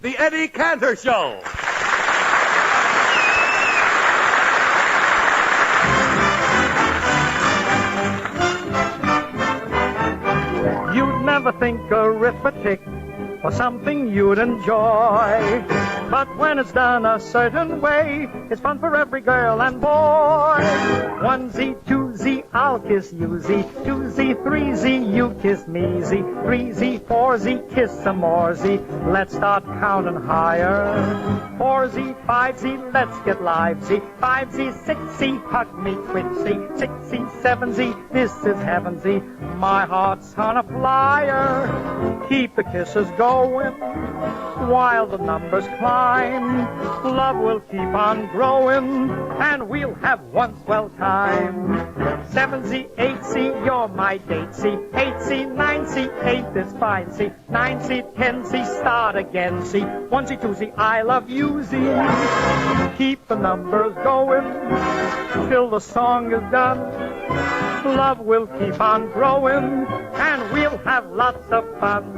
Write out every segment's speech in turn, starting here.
The Eddie Cantor Show. You'd never think arithmetic was something you'd enjoy. But when it's done a certain way, it's fun for every girl and boy. 1Z, 2Z, I'll kiss you, Z. 2Z, 3Z, you kiss me, Z. 3Z, 4Z, kiss some more, Z. Let's start counting higher. 4Z, 5Z, let's get live, Z. 5Z, 6Z, hug me quick, Z. 6Z, 7Z, this is heaven, Z. My heart's on a flyer. Keep the kisses going while the numbers climb. Love will keep on growing, and we'll have one swell time. 7Z, 8Z, you're my date, C. 8Z, 9Z, 8 is fine, C. 9Z, 10Z, start again, C. 1Z, 2Z, I love you, Z. Keep the numbers going till the song is done. Love will keep on growing, and we'll have lots of fun.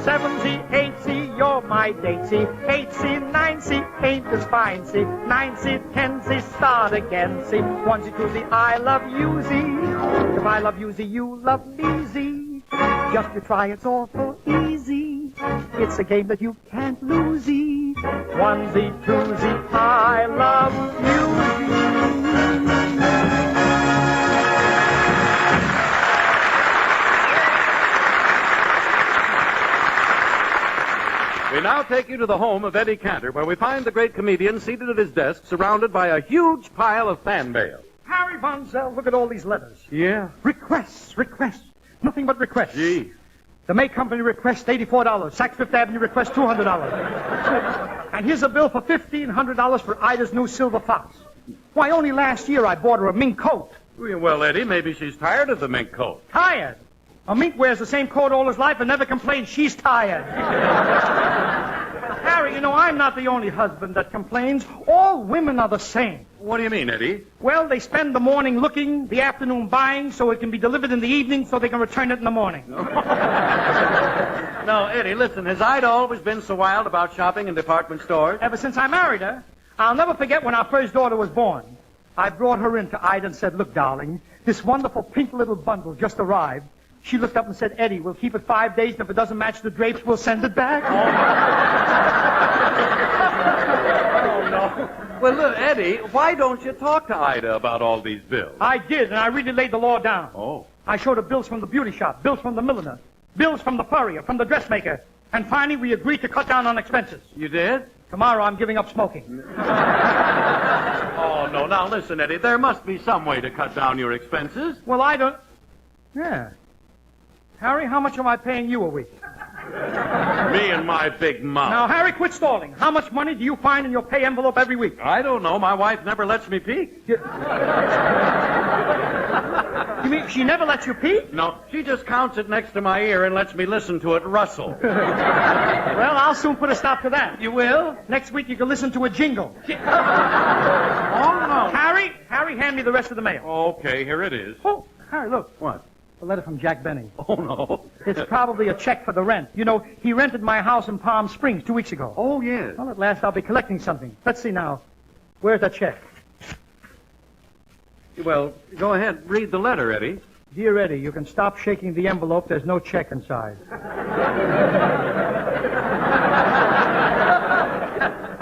7Z, 8Z, you're my date, C. 8Z, 9Z, 8 is fine, C. 9Z, 10Z, start again, C. 1Z, 2Z, I love you, Z. If I love you, Z, you love me, Z. Just you try, it's awful easy. It's a game that you can't lose, Z. 1Z, 2Z, I love you, Z. We now take you to the home of Eddie Cantor, where we find the great comedian seated at his desk, surrounded by a huge pile of fan mail. Harry Von Zell, look at all these letters. Yeah? Requests. Nothing but requests. Gee. The May Company requests $84. Saks Fifth Avenue requests $200. And here's a bill for $1,500 for Ida's new silver fox. Why, only last year I bought her a mink coat. Well, Eddie, maybe she's tired of the mink coat. Tired? A mink wears the same coat all his life and never complains she's tired. Harry, you know, I'm not the only husband that complains. All women are the same. What do you mean, Eddie? Well, they spend the morning looking, the afternoon buying, so it can be delivered in the evening so they can return it in the morning. No, Eddie, listen, has Ida always been so wild about shopping in department stores? Ever since I married her. I'll never forget when our first daughter was born. I brought her in to Ida and said, look, darling, this wonderful pink little bundle just arrived. She looked up and said, Eddie, we'll keep it 5 days, and if it doesn't match the drapes, we'll send it back. Oh, no. Well, look, Eddie, why don't you talk to Ida about all these bills? I did, and I really laid the law down. Oh. I showed her bills from the beauty shop, bills from the milliner, bills from the furrier, from the dressmaker, and finally we agreed to cut down on expenses. You did? Tomorrow I'm giving up smoking. Oh, no. Now, listen, Eddie, there must be some way to cut down your expenses. Well, I don't... Yeah. Harry, how much am I paying you a week? Me and my big mouth. Now, Harry, quit stalling. How much money do you find in your pay envelope every week? I don't know. My wife never lets me peek. You mean she never lets you peek? No, she just counts it next to my ear and lets me listen to it rustle. Well, I'll soon put a stop to that. You will? Next week you can listen to a jingle. Oh, no. Harry, hand me the rest of the mail. Okay, here it is. Oh, Harry, look. What? A letter from Jack Benny. Oh, no. It's probably a check for the rent. You know, he rented my house in Palm Springs 2 weeks ago. Oh, yes. Well, at last I'll be collecting something. Let's see now. Where's that check? Well, go ahead. Read the letter, Eddie. Dear Eddie, you can stop shaking the envelope. There's no check inside.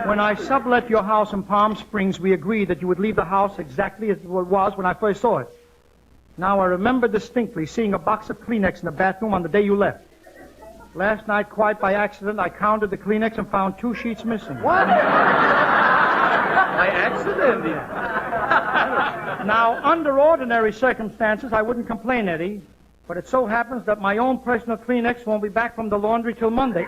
When I sublet your house in Palm Springs, we agreed that you would leave the house exactly as it was when I first saw it. Now, I remember distinctly seeing a box of Kleenex in the bathroom on the day you left. Last night, quite by accident, I counted the Kleenex and found 2 sheets missing. What? By accident? Now, under ordinary circumstances, I wouldn't complain, Eddie. But it so happens that my own personal Kleenex won't be back from the laundry till Monday.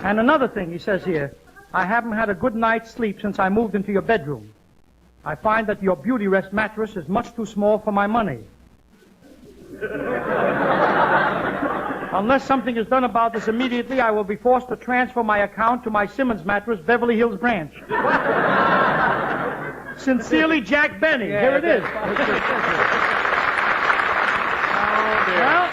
And another thing, he says here, I haven't had a good night's sleep since I moved into your bedroom. I find that your Beauty Rest mattress is much too small for my money. Unless something is done about this immediately, I will be forced to transfer my account to my Simmons mattress, Beverly Hills branch. Sincerely, Jack Benny. Here it is. Oh, dear. Well,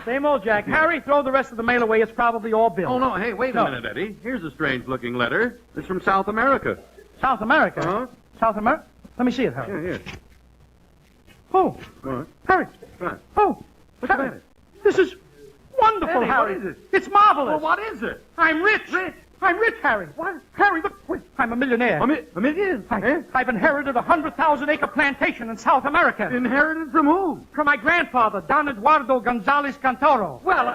Same old, Jack. Harry, throw the rest of the mail away. It's probably all Bill. Oh, no. Hey, wait a minute, Eddie. Here's a strange-looking letter. It's from South America. South America? Huh? South America? Let me see it, Harry. Here. Oh. What? Harry. What? Oh. What's the Harry. matter? This is wonderful, Eddie, Harry. what is it? It's marvelous. Well, what is it? I'm rich. I'm rich, Harry. What? Harry, look. Wait, I'm a millionaire. A million? I've inherited a 100,000-acre plantation in South America. Inherited from who? From my grandfather, Don Eduardo Gonzalez Cantor. Well,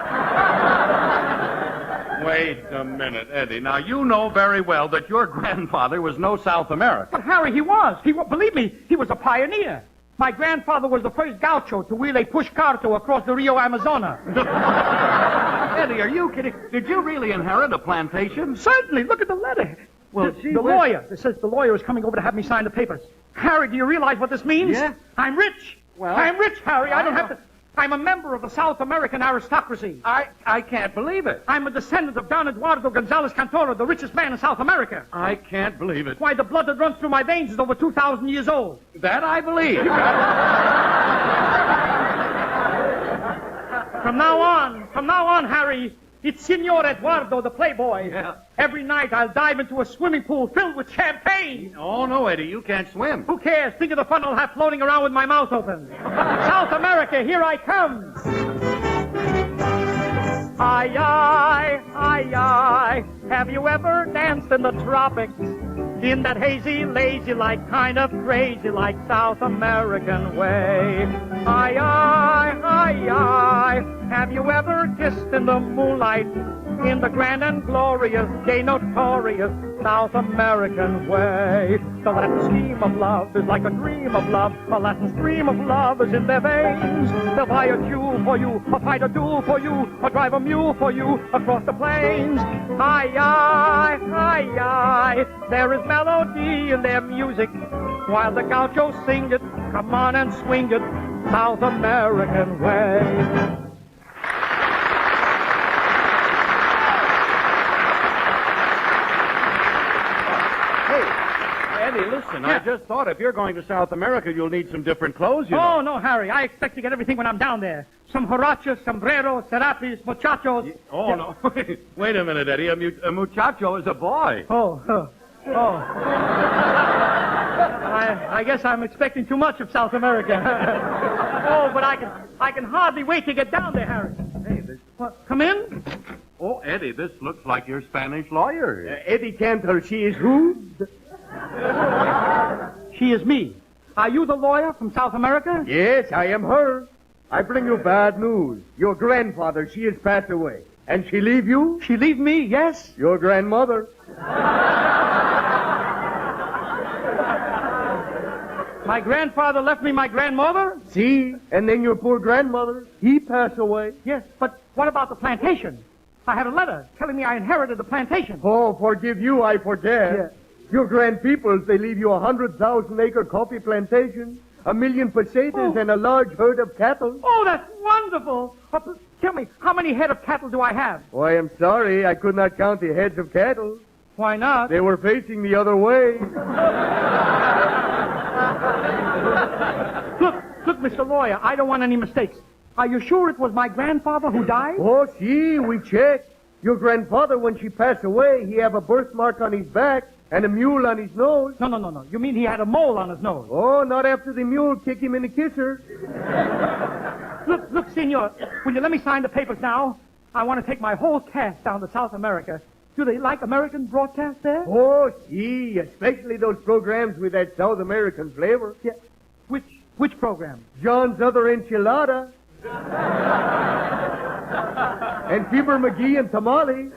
wait a minute, Eddie. Now, you know very well that your grandfather was no South American. But, Harry, he was. Believe me, he was a pioneer. My grandfather was the first gaucho to wheel a push carto across the Rio Amazonas. Eddie, are you kidding? Did you really inherit a plantation? Certainly. Look at the letter. Well, the lawyer. It says the lawyer is coming over to have me sign the papers. Harry, do you realize what this means? Yeah. I'm rich. Well, I'm rich, Harry. I don't have to... I'm a member of the South American aristocracy. I can't believe it. I'm a descendant of Don Eduardo Gonzalez Cantor, the richest man in South America. I can't believe it. Why, the blood that runs through my veins is over 2,000 years old. That I believe. From now on, Harry, it's Senor Eduardo, the playboy. Yeah. Every night I'll dive into a swimming pool filled with champagne. Oh, no, Eddie, you can't swim. Who cares? Think of the fun I'll have floating around with my mouth open. South America, here I come. Aye, aye, aye, aye. Have you ever danced in the tropics? In that hazy, lazy-like, kind of crazy-like South American way. Aye, aye, aye, aye. Have you ever kissed in the moonlight? In the grand and glorious, gay, notorious South American way. The Latin scheme of love is like a dream of love. The Latin stream of love is in their veins. They'll buy a jewel for you, or fight a duel for you, or drive a mule for you across the plains. Aye, aye, aye, aye. There is melody in their music, while the gauchos sing it. Come on and swing it, South American way. Eddie, listen, I just thought if you're going to South America, you'll need some different clothes, you know. Oh, no, Harry. I expect to get everything when I'm down there. Some huaraches, sombreros, serapis, muchachos. Oh, no. Wait a minute, Eddie. A muchacho is a boy. Oh. I guess I'm expecting too much of South America. Oh, but I can hardly wait to get down there, Harry. Hey, this... What, come in? Oh, Eddie, this looks like your Spanish lawyer. Eddie Cantor, she is who? She is me. Are you the lawyer from South America? Yes, I am her. I bring you bad news. Your grandfather, she has passed away. And she leave you? She leave me, yes. Your grandmother. My grandfather left me my grandmother? See? And then your poor grandmother, he passed away. Yes, but what about the plantation? I had a letter telling me I inherited the plantation. Oh, forgive you, I forget. Yeah. Your grandpeoples, they leave you 100,000-acre coffee plantation, 1,000,000 pesetas, and a large herd of cattle. Oh, that's wonderful. Tell me, how many head of cattle do I have? Oh, I am sorry, I could not count the heads of cattle. Why not? They were facing the other way. Look, Mr. Lawyer, I don't want any mistakes. Are you sure it was my grandfather who died? Oh, see, we checked. Your grandfather, when she passed away, he have a birthmark on his back and a mule on his nose. No. You mean he had a mole on his nose? Oh, not after the mule kicked him in the kisser. Look, senor, will you let me sign the papers now? I want to take my whole cast down to South America. Do they like American broadcast there? Oh, see, especially those programs with that South American flavor. Yeah. Which program? John's Other Enchilada. And Fibber McGee and Tamale.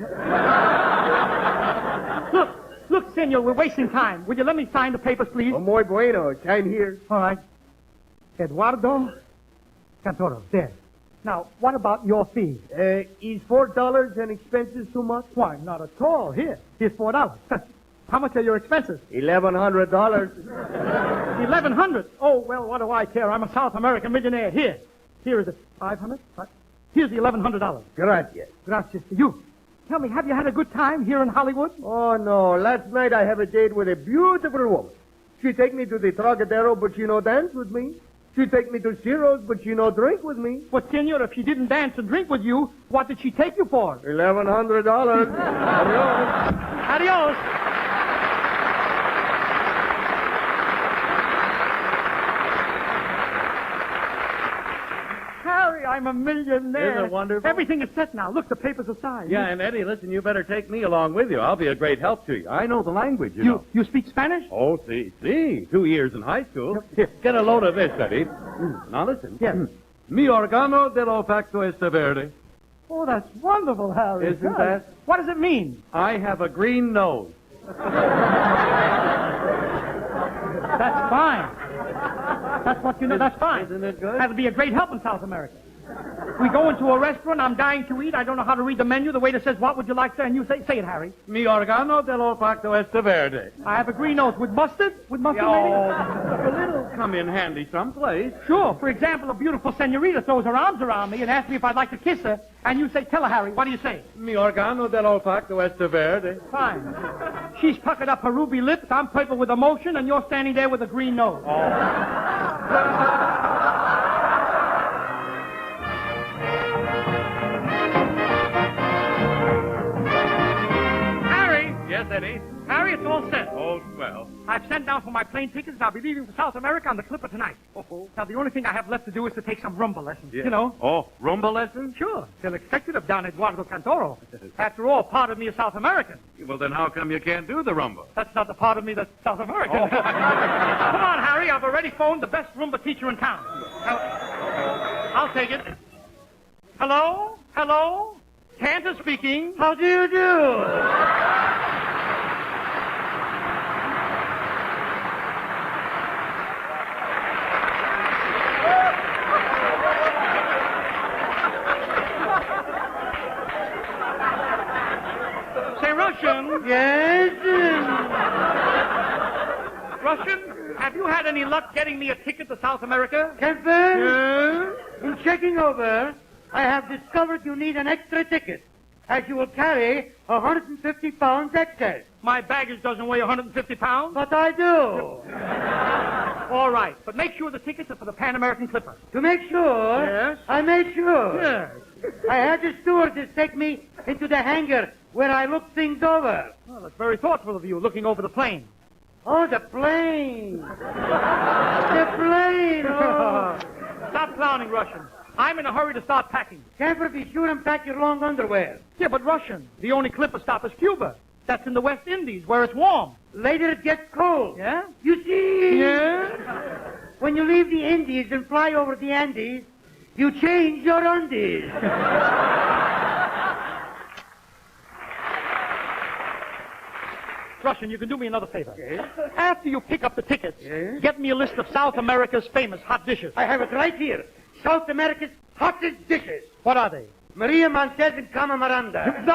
Look, senor, we're wasting time. Will you let me sign the papers, please? Oh, muy bueno. Sign here. All right. Eduardo Cantor, there. Now, what about your fee? Is $4 and expenses too much? Why, not at all. Here's $4. How much are your expenses? $1,100. $1,100. Oh, well, what do I care? I'm a South American millionaire. Here is it. 500. Here's the $1,100. Gracias. Gracias to you. Tell me, have you had a good time here in Hollywood? Oh, no. Last night I have a date with a beautiful woman. She take me to the Trocadero, but she no dance with me. She take me to Ciro's, but she no drink with me. But, senor, if she didn't dance and drink with you, what did she take you for? $1,100. Adios. Adios. Harry, I'm a millionaire. Isn't it wonderful? Everything is set now. Look, the papers are signed. Yeah, and Eddie, listen, you better take me along with you. I'll be a great help to you. I know the language, you know. You speak Spanish? Oh, see. 2 years in high school. Here, get a load of this, Eddie. Now listen. Yes. Mi organo dell'olfacto este verde. Oh, that's wonderful, Harry. Isn't Good. that? What does it mean? I have a green nose. That's fine. That's what you know. That's fine. Isn't it good? That'll be a great help in South America. We go into a restaurant, I'm dying to eat, I don't know how to read the menu. The waiter says, what would you like, sir? And you say it, Harry. Mi organo dell'olfacto este verde. I have a green nose. With mustard? With mustard, Oh, maybe? a little come in handy someplace. Sure. For example, a beautiful senorita throws her arms around me and asks me if I'd like to kiss her. And you say, tell her, Harry. What do you say? Mi organo dell'olfacto este verde. Fine. She's puckered up her ruby lips, I'm purple with emotion, and you're standing there with a green nose. Yes, Eddie? Harry, it's all set. Oh, swell. I've sent down for my plane tickets, and I'll be leaving for South America on the Clipper tonight. Oh. Now, the only thing I have left to do is to take some rumba lessons. Yeah. You know? Oh, rumba lessons? Sure. They'll expect it of Don Eduardo Cantoro. After all, part of me is South American. Well, then how come you can't do the rumba? That's not the part of me that's South American. Oh. Come on, Harry. I've already phoned the best rumba teacher in town. I'll take it. Hello? Hello? Cantor speaking. How do you do? Say, Russian. Yes? Russian, have you had any luck getting me a ticket to South America? Cantor? In checking over, I have discovered you need an extra ticket, as you will carry 150 pounds excess. My baggage doesn't weigh 150 pounds. But I do. All right, but make sure the tickets are for the Pan American Clipper. To make sure, Yes? I made sure. Yes. I had the stewardess take me into the hangar where I looked things over. Well, that's very thoughtful of you, looking over the plane. Oh, the plane. The plane. Oh. Stop clowning, Russian. I'm in a hurry to start packing. Cantor, be sure and pack your long underwear. Yeah, but Russian, the only Clipper stop is Cuba. That's in the West Indies, where it's warm. Later it gets cold. Yeah? You see? Yeah? When you leave the Indies and fly over the Andes, you change your undies. Russian, you can do me another favor. Yes? After you pick up the tickets, Yes? get me a list of South America's famous hot dishes. I have it right here. South America's hottest dishes. What are they? Maria Montez and Cama Miranda. No.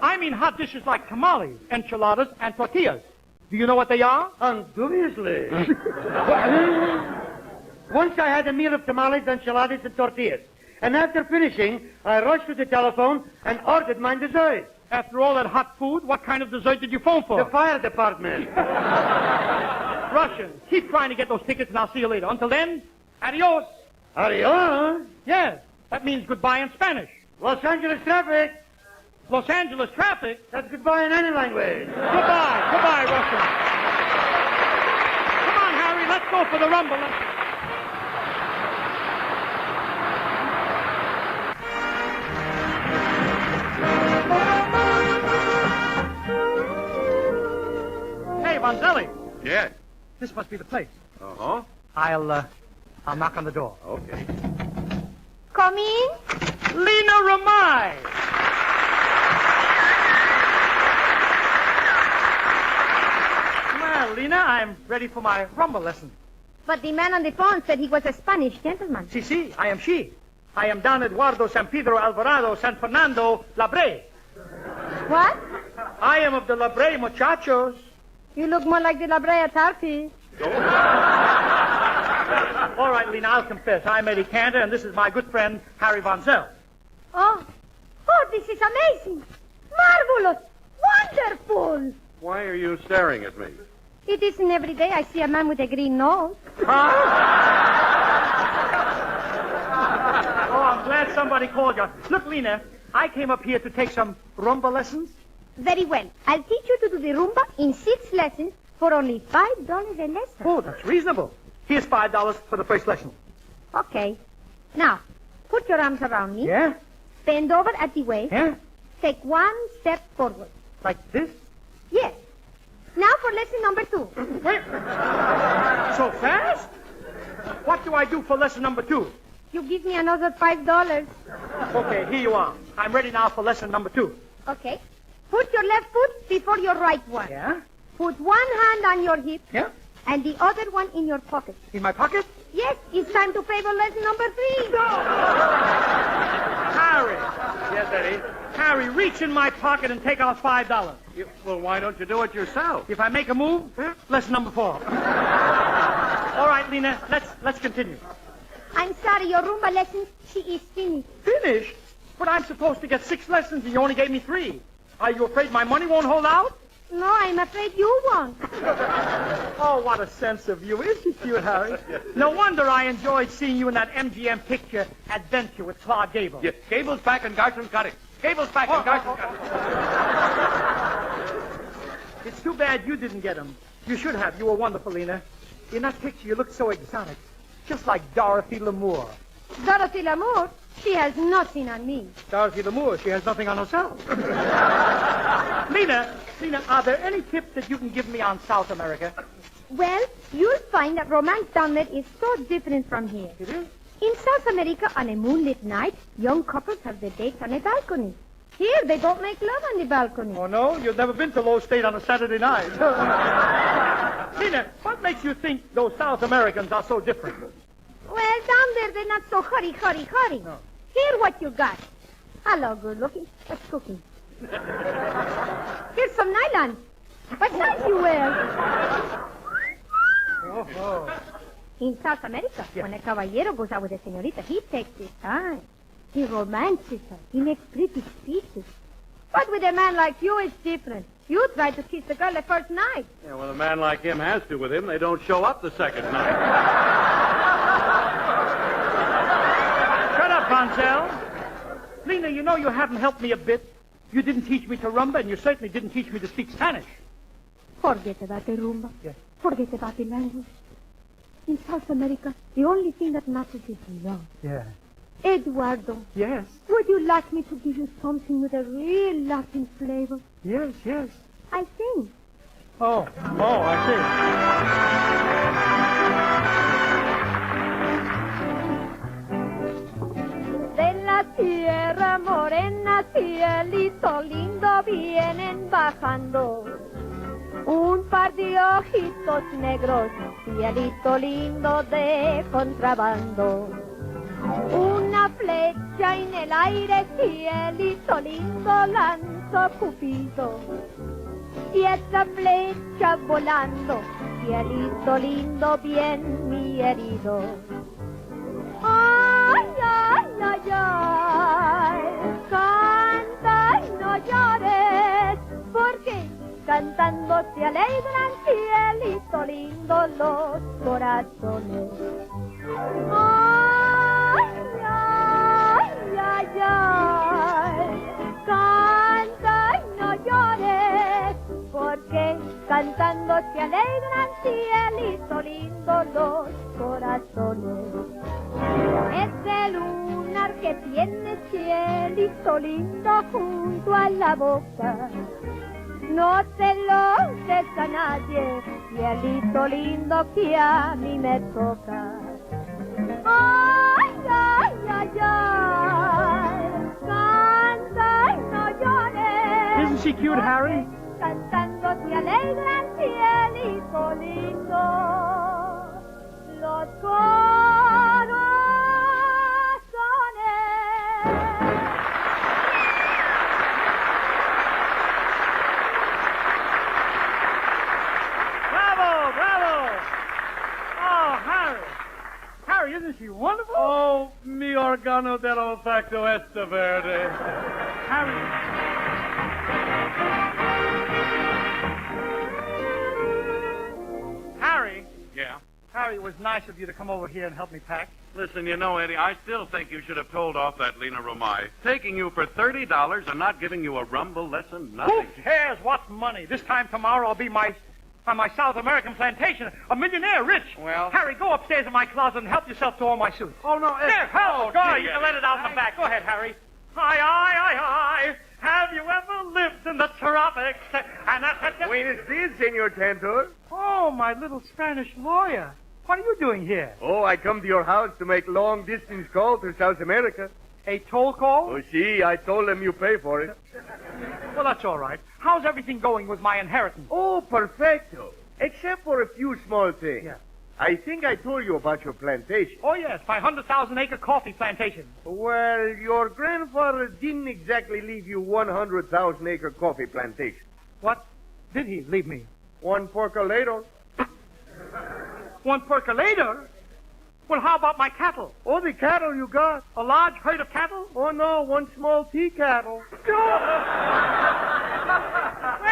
I mean hot dishes like tamales, enchiladas, and tortillas. Do you know what they are? Undubiously. Once I had a meal of tamales, enchiladas, and tortillas. And after finishing, I rushed to the telephone and ordered my dessert. After all that hot food, what kind of dessert did you phone for? The fire department. Russian, keep trying to get those tickets and I'll see you later. Until then, adios. Adios. Yes, that means goodbye in Spanish. Los Angeles traffic. Los Angeles traffic. That's goodbye in any language. Goodbye, Russian. Come on, Harry, let's go for the rumble. Hey, Vanzelli, Yes. this must be the place. Uh-huh. I'll knock on the door. Okay. Come in. Lena Ramai. Well, Lena, I'm ready for my rumble lesson. But the man on the phone said he was a Spanish gentleman. Si, I am she. I am Don Eduardo San Pedro Alvarado San Fernando Labre. What? I am of the Labre muchachos. You look more like the La Brea Tarpy. All right, Lena, I'll confess. I'm Eddie Cantor, and this is my good friend, Harry Von Zell. Oh, this is amazing. Marvelous. Wonderful. Why are you staring at me? It isn't every day I see a man with a green nose. Oh, I'm glad somebody called you. Look, Lena, I came up here to take some rumba lessons. Very well. I'll teach you to do the rumba in 6 lessons for only $5 a lesson. Oh, that's reasonable. Here's $5 for the first lesson. Okay. Now, put your arms around me. Yeah? Bend over at the waist. Yeah? Take 1 step forward. Like this? Yes. Now for lesson number 2. Wait. So fast? What do I do for lesson number 2? You give me another $5. Okay, here you are. I'm ready now for lesson number 2. Okay. Put your left foot before your right one. Yeah? Put one hand on your hip. Yeah? And the other one in your pocket. In my pocket? Yes, it's time to favor lesson number 3. Harry. Yes, Eddie. Harry, reach in my pocket and take out $5. Well, why don't you do it yourself? If I make a move, lesson number 4. All right, Lena, let's continue. I'm sorry, your rumba lesson, she is finished. Finished? But I'm supposed to get 6 lessons and you only gave me 3. Are you afraid my money won't hold out? No, I'm afraid you won't. Oh, what a sense of you. Isn't she cute, Harry? No wonder I enjoyed seeing you in that MGM picture, Adventure with Clark Gable. Yes, Gable's back and Garson's got it. Gable's back and Garson's got it. It's too bad you didn't get him. You should have. You were wonderful, Lena. In that picture, you looked so exotic. Just like Dorothy Lamour. Dorothy Lamour, she has nothing on me. Dorothy Lamour, she has nothing on herself. Lena, are there any tips that you can give me on South America? Well, you'll find that romance down there is so different from here. It is? In South America, on a moonlit night, young couples have their dates on a balcony. Here, they don't make love on the balcony. Oh, no? You've never been to Low State on a Saturday night. Lena, what makes you think those South Americans are so different? Well, down there, they're not so hurry. No. Here, what you got. Hello, good looking. What's cooking? Here's some nylon. What size you wear? Oh. In South America, when a caballero goes out with a señorita, he takes his time. He romances her. He makes pretty speeches. But with a man like you, it's different. You try to kiss the girl the first night. Yeah, well, a man like him has to with him. They don't show up the second night. Shut up, Hansel. Lena, you know you haven't helped me a bit. You didn't teach me to rumba, and you certainly didn't teach me to speak Spanish. Forget about the rumba. Yes. Forget about the language. In South America, the only thing that matters is love. Yeah. Eduardo, Yes. would you like me to give you something with a real Latin flavor? Yes. I think. Oh, I De la tierra morena, cielito lindo, vienen bajando un par de ojitos negros, cielito lindo de contrabando. Una flecha en el aire, cielito lindo, lanzó Cupido. Y esa flecha volando, cielito lindo, bien mi herido. Ay, ay, ay, ay, canta y no llores, porque cantando se alegran, cielito lindo, los corazones. Ay, ay, ay, ay, canta y no llores, porque cantando se alegran, cielito lindo, los corazones. Ese lunar que tiene, cielito lindo, junto a la boca, no se lo des a nadie, cielito lindo, que a mí me toca. Ay, ay, ay, ay, canta y no llores. Isn't she cute, Harry? Cantando se alegran, cielito lindo, los corazones. Bravo! Oh, Harry, isn't she wonderful? Oh, mi organo dell'olfacto esta verde. was nice of you to come over here and help me pack. Listen, you know, Eddie, I still think you should have told off that Lena Romai. Taking you for $30 and not giving you a rumble lesson, nothing. Who cares what's money? This time tomorrow I'll be on my South American plantation, a millionaire, rich. Well- Harry, go upstairs in my closet and help yourself to all my suits. Oh, no, Eddie. There, help! Go, gee, you can Eddie. let it out in the back. Go ahead, Harry. Hi. Have you ever lived in the tropics? And that's... Buenos dias, Senor Cantor. Oh, my little Spanish lawyer. What are you doing here? Oh, I come to your house to make long-distance call to South America. A toll call? Oh, see, I told them you pay for it. Well, that's all right. How's everything going with my inheritance? Oh, perfecto. Except for a few small things. Yeah. I think I told you about your plantation. Oh, yes, my 100,000-acre coffee plantation. Well, your grandfather didn't exactly leave you 100,000-acre coffee plantation. What did he leave me? One percolator. One percolator? Well, how about my cattle? Oh, the cattle you got. A large herd of cattle? Oh, no, one small tea cattle. Wait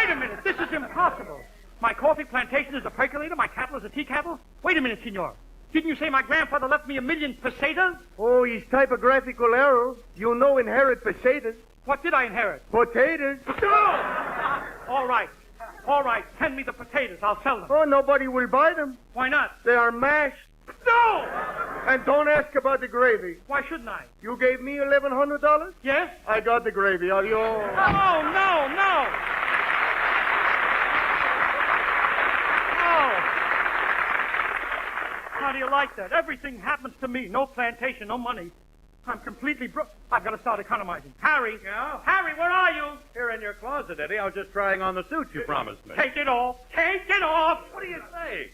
a minute, this is impossible. My coffee plantation is a percolator, my cattle is a tea cattle? Wait a minute, senor. Didn't you say my grandfather left me 1,000,000 pesetas? Oh, his typographical error. You know inherit potatoes. What did I inherit? Potatoes. All right. Send me the potatoes. I'll sell them. Oh, nobody will buy them. Why not? They are mashed. No! And don't ask about the gravy. Why shouldn't I? You gave me $1,100? Yes? I got the gravy. Adios. Oh, no. How do you like that? Everything happens to me. No plantation, no money. I'm completely broke. I've got to start economizing. Harry. Yeah? Harry, where are you? Here in your closet, Eddie. I was just trying on the suit you promised me. Take it off. Take it off. What do you say?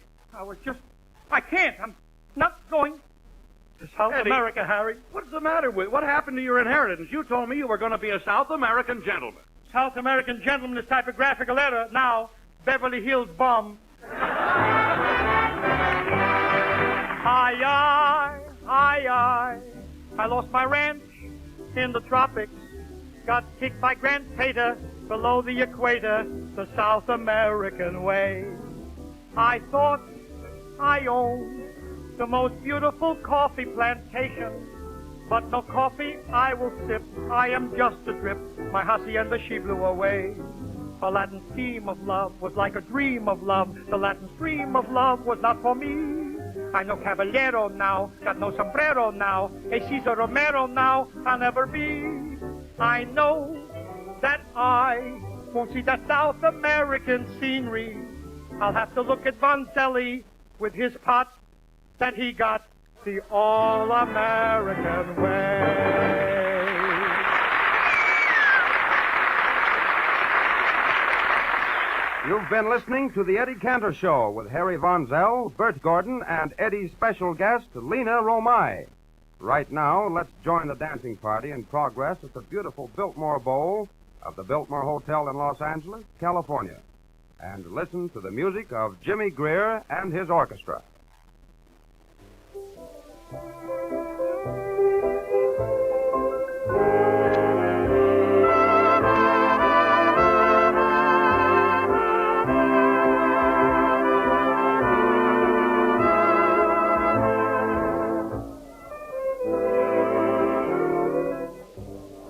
I can't. I'm not going to South Eddie. America, Harry. What's the matter with what happened to your inheritance? You told me you were going to be a South American gentleman. South American gentleman is typographical error. Now, Beverly Hills bum. Hi. I lost my ranch in the tropics. Got kicked by Grand Pater below the equator, the South American way. I thought I owned the most beautiful coffee plantation, but no coffee I will sip. I am just adrip. My hacienda she blew away. A Latin scheme of love was like a dream of love. The Latin stream of love was not for me. I'm no caballero now, got no sombrero now. A Cesar Romero now, I'll never be. I know that I won't see that South American scenery. I'll have to look at Vanzelli with his pot that he got the all-American way. You've been listening to The Eddie Cantor Show with Harry Von Zell, Bert Gordon, and Eddie's special guest, Lena Romai. Right now, let's join the dancing party in progress at the beautiful Biltmore Bowl of the Biltmore Hotel in Los Angeles, California, and listen to the music of Jimmy Greer and his orchestra.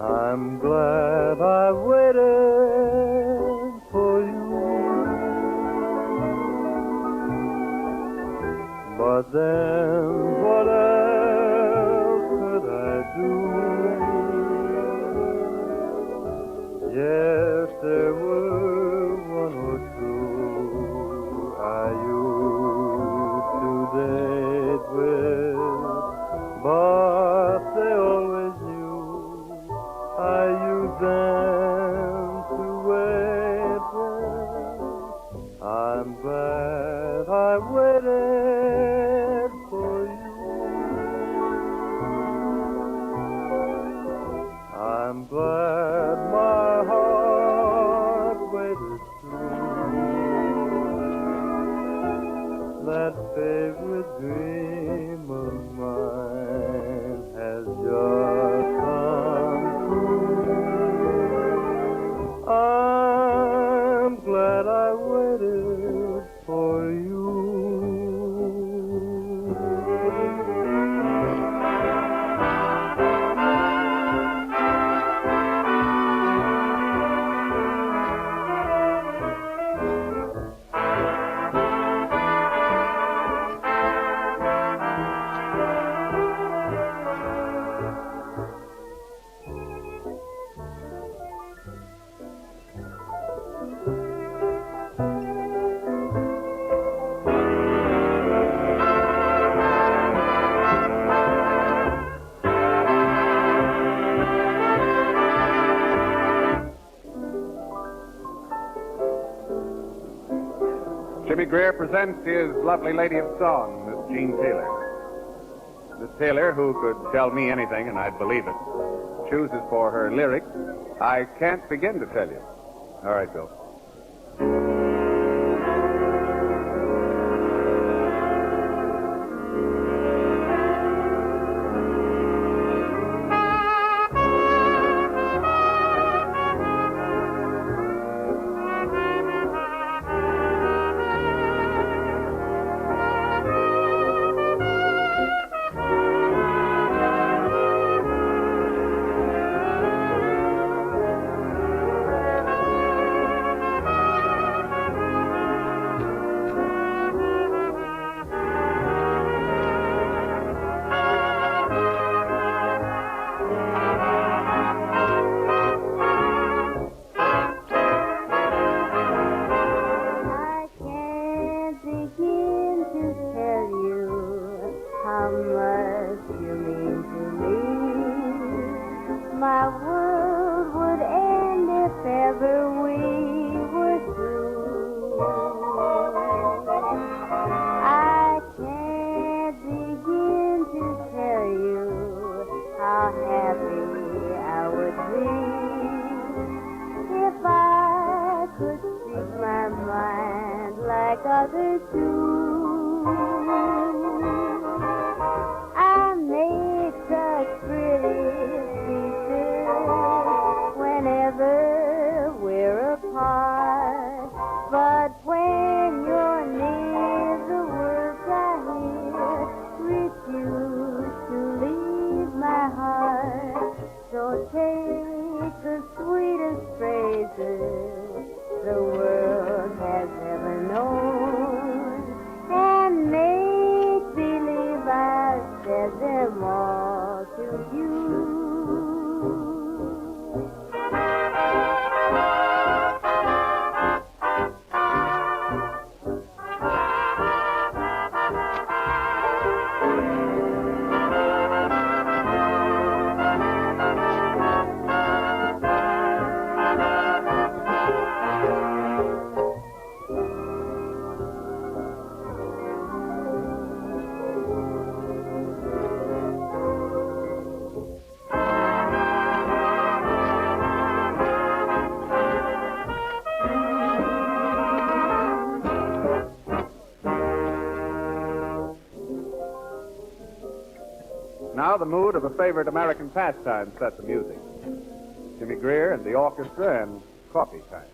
I'm glad I waited for you, but then what else could I do? Yes, there were one or two I used to date with, but they always knew I used them to wait with. I'm glad I waited for you. I'm glad my heart waited too. Jimmy Greer presents his lovely lady of song, Miss Jean Taylor. Miss Taylor, who could tell me anything and I'd believe it, chooses for her lyrics, I can't begin to tell you. All right, Bill. My world would end if ever we were through. I can't begin to tell you how happy I would be if I could speak my mind like others do. I make such pretty whenever we're apart, but when you're near, the words I hear refuse to leave my heart. So take the sweetest phrases the world has ever known and make believe I said them all to you. Now the mood of a favorite American pastime set the music. Jimmy Greer and the orchestra and coffee time.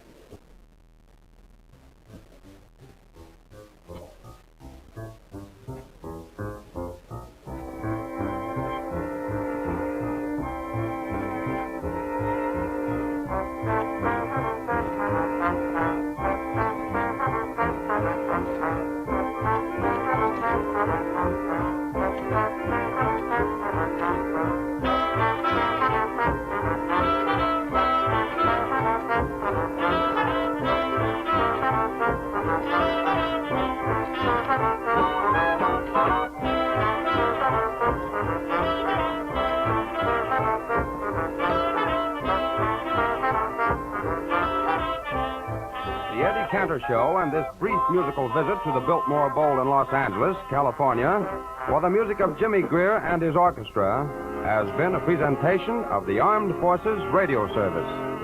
Cantor Show and this brief musical visit to the Biltmore Bowl in Los Angeles, California, for the music of Jimmy Greer and his orchestra, has been a presentation of the Armed Forces Radio Service.